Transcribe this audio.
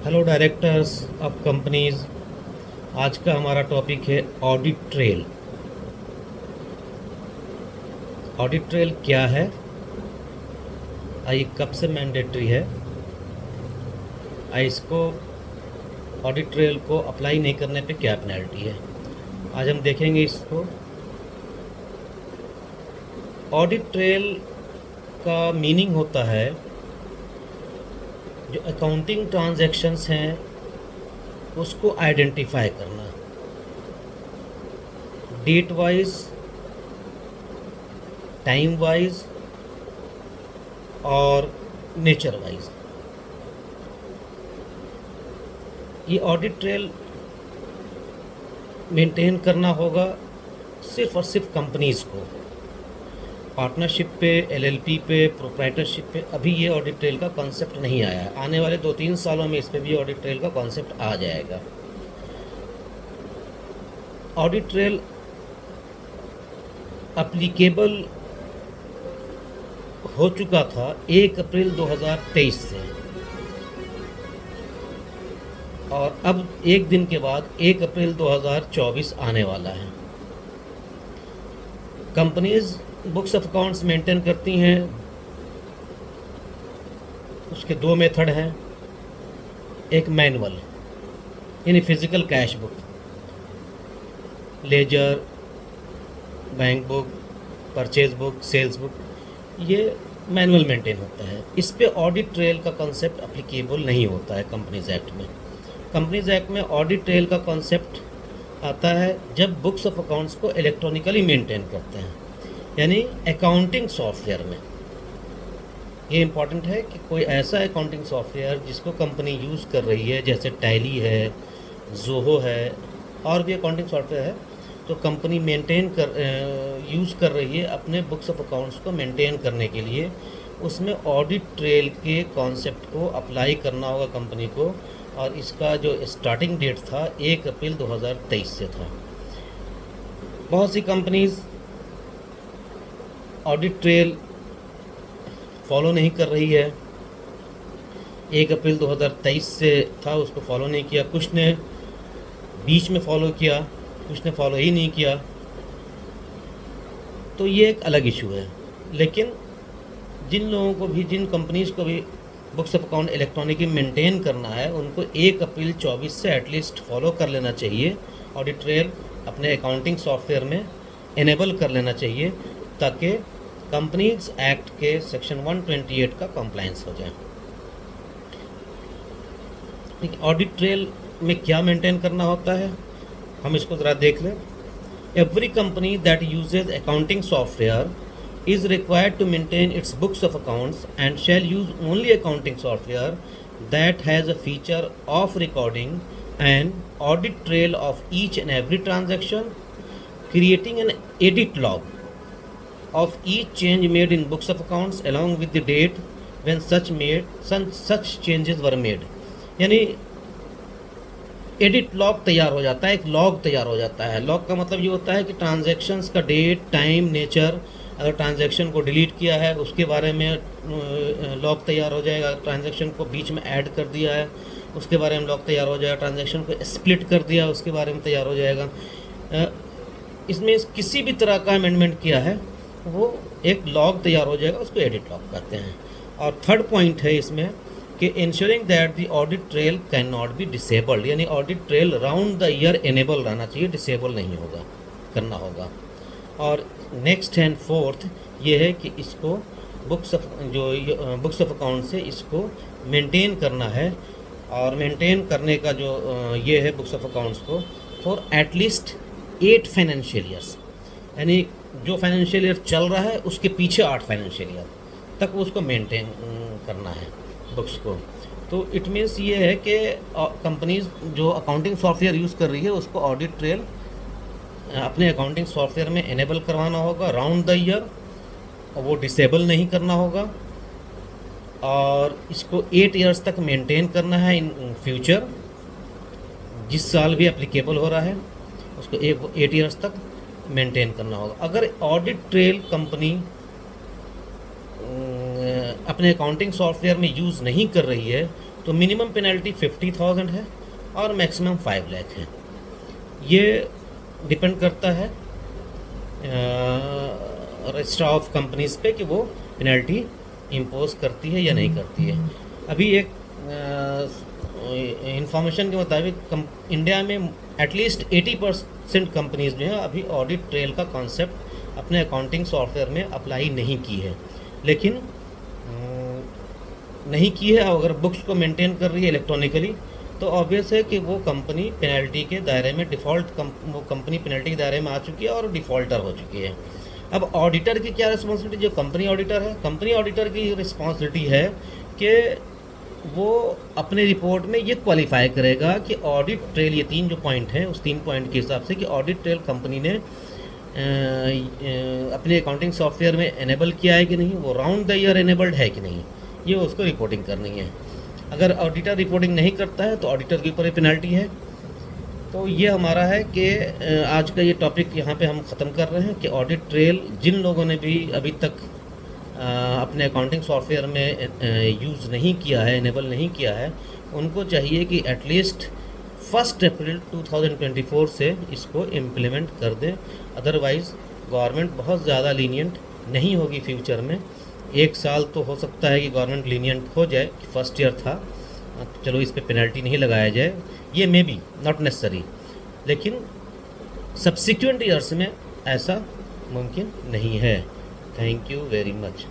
Hello directors of companies. आज का हमारा टॉपिक है ऑडिट ट्रेल। ऑडिट ट्रेल क्या है, ये कब से मैंडेटरी है, इसको ऑडिट ट्रेल को अप्लाई नहीं करने पे क्या पेनल्टी है, आज हम देखेंगे इसको। ऑडिट ट्रेल का मीनिंग होता है जो अकाउंटिंग ट्रांजैक्शंस हैं उसको आइडेंटिफाई करना, डेट वाइज, टाइम वाइज और नेचर वाइज। ये ऑडिट ट्रेल मेंटेन करना होगा सिर्फ और सिर्फ कंपनीज़ को। पार्टनरशिप पे, एलएलपी पे, प्रोप्राइटरशिप पे अभी ये ऑडिट ट्रेल का कॉन्सेप्ट नहीं आया है। आने वाले 2-3 सालों में इस पे भी ऑडिट ट्रेल का कॉन्सेप्ट आ जाएगा। ऑडिट ट्रेल अप्लीकेबल हो चुका था 1 अप्रैल 2023 से, और अब एक दिन के बाद 1 अप्रैल 2024 आने वाला है। Companies books of accounts maintain करती हैं, उसके 2 मेथड हैं। एक मैनुअल यानी physical cash book, ledger, bank book, purchase book, sales book, ये मैनुअल मेंटेन होता है। इस पे ऑडिट ट्रेल का कॉन्सेप्ट अप्लीकेबल नहीं होता है कंपनीज एक्ट में। कंपनीज एक्ट में ऑडिट ट्रेल का कॉन्सेप्ट आता है जब बुक्स ऑफ अकाउंट्स को इलेक्ट्रॉनिकली मेंटेन करते हैं, यानी अकाउंटिंग सॉफ्टवेयर में। ये इम्पॉर्टेंट है कि कोई ऐसा अकाउंटिंग सॉफ्टवेयर जिसको कंपनी यूज़ कर रही है, जैसे टैली है, ज़ोहो है, और भी अकाउंटिंग सॉफ्टवेयर है, तो कंपनी यूज़ कर रही है अपने बुक्स ऑफ अकाउंट्स को मेंटेन करने के लिए, उसमें ऑडिट ट्रेल के कॉन्सेप्ट को अप्लाई करना होगा कंपनी को। और इसका जो स्टार्टिंग डेट था 1 अप्रैल 2023 से था। बहुत सी कंपनीज ऑडिट ट्रेल फॉलो नहीं कर रही है। 1 अप्रैल 2023 से था, उसको फॉलो नहीं किया। कुछ ने बीच में फॉलो किया, कुछ ने फॉलो ही नहीं किया, तो ये एक अलग इशू है। लेकिन जिन लोगों को भी, जिन कंपनीज़ को भी books of account electronically maintain करना है, उनको 1 अप्रैल 24 से एटलीस्ट फॉलो कर लेना चाहिए। ऑडिट ट्रेल अपने अकाउंटिंग सॉफ्टवेयर में इनेबल कर लेना चाहिए, ताकि कंपनीज एक्ट के सेक्शन 128 का कंप्लायंस हो जाए। ऑडिट ट्रेल में क्या मेंटेन करना होता है, हम इसको ज़रा देख लें। Every company that usage accounting software is required to maintain its books of accounts and shall use only accounting software that has a feature of recording an audit trail of each and every transaction, creating an edit log of each change made in books of accounts along with the date when such changes were made। यानी edit log तैयार हो जाता है, एक log तैयार हो जाता है। लॉग का मतलब ये होता है कि ट्रांजैक्शंस का डेट, टाइम, नेचर, अगर ट्रांजैक्शन को डिलीट किया है उसके बारे में लॉग तैयार हो जाएगा। ट्रांजैक्शन को बीच में ऐड कर दिया है उसके बारे में लॉग तैयार हो जाएगा। ट्रांजैक्शन को स्प्लिट कर दिया उसके बारे में तैयार हो जाएगा। इसमें किसी भी तरह का अमेंडमेंट किया है वो एक लॉग तैयार हो जाएगा, उसको एडिट लॉग कहते हैं। और थर्ड पॉइंट है इसमें कि ensuring that the audit trail can not be disabled, यानी audit trail round the year enable रहना चाहिए, डिसेबल नहीं होगा, करना होगा। और नेक्स्ट एंड फोर्थ ये है कि इसको बुक्स ऑफ अकाउंट से इसको मेंटेन करना है। और मेंटेन करने का जो ये है बुक्स ऑफ अकाउंट्स को फॉर एटलीस्ट 8 फाइनेंशियल ईयर्स, यानी जो फाइनेंशियल ईयर चल रहा है उसके पीछे 8 फाइनेंशियल ईयर तक उसको मेंटेन करना है बुक्स को। तो इट मीन्स ये है कि कंपनीज जो अकाउंटिंग सॉफ्टवेयर यूज़ कर रही है उसको ऑडिट ट्रेल अपने अकाउंटिंग सॉफ्टवेयर में इनेबल करवाना होगा राउंड द ईयर, और वो डिसेबल नहीं करना होगा। और इसको 8 इयर्स तक मेंटेन करना है इन फ्यूचर, जिस साल भी एप्लीकेबल हो रहा है उसको 8 इयर्स तक मेंटेन करना होगा। अगर ऑडिट ट्रेल कंपनी अपने अकाउंटिंग सॉफ्टवेयर में यूज़ नहीं कर रही है तो मिनिमम पेनल्टी 50,000 है और मैक्सिमम 5 लाख है। ये डिपेंड करता है रजिस्टर ऑफ कंपनीज पे कि वो पेनल्टी इम्पोज करती है या नहीं करती है। अभी एक इंफॉर्मेशन के मुताबिक इंडिया में एटलीस्ट 80% कंपनीज जो है अभी ऑडिट ट्रेल का कॉन्सेप्ट अपने अकाउंटिंग सॉफ्टवेयर में अप्लाई नहीं की है। लेकिन नहीं की है, अगर बुक्स को मेंटेन कर रही है इलेक्ट्रॉनिकली तो ऑब्वियस है कि वो कंपनी पेनल्टी के दायरे में वो कंपनी पेनल्टी के दायरे में आ चुकी है और डिफ़ॉल्टर हो चुकी है। अब ऑडिटर की क्या रिस्पॉन्सिबिलिटी, जो कंपनी ऑडिटर है, कंपनी ऑडिटर की रिस्पॉन्सिबिलिटी है कि वो अपने रिपोर्ट में ये क्वालिफाई करेगा कि ऑडिट ट्रेल, ये 3 जो पॉइंट हैं उस 3 पॉइंट के हिसाब से कि ऑडिट ट्रेल कंपनी ने अपने अकाउंटिंग सॉफ्टवेयर में एनेबल किया है कि नहीं, वो राउंड द ईयर एनेबल्ड है कि नहीं, ये उसको रिपोर्टिंग करनी है। अगर ऑडिटर रिपोर्टिंग नहीं करता है तो ऑडिटर के ऊपर ही पेनल्टी है। तो ये हमारा है कि आज का ये टॉपिक यहाँ पे हम ख़त्म कर रहे हैं कि ऑडिट ट्रेल जिन लोगों ने भी अभी तक अपने अकाउंटिंग सॉफ्टवेयर में यूज़ नहीं किया है, इनेबल नहीं किया है, उनको चाहिए कि एटलीस्ट 1 अप्रैल 2024 से इसको इम्प्लीमेंट कर दें। अदरवाइज़ गवर्नमेंट बहुत ज़्यादा लीनियंट नहीं होगी फ्यूचर में। 1 साल तो हो सकता है कि गवर्नमेंट लीनियंट हो जाए कि फर्स्ट ईयर था तो चलो इस पे पेनल्टी नहीं लगाया जाए, ये मे बी नॉट नेसेसरी, लेकिन सब्सिक्वेंट ईयर्स में ऐसा मुमकिन नहीं है। Thank you very much.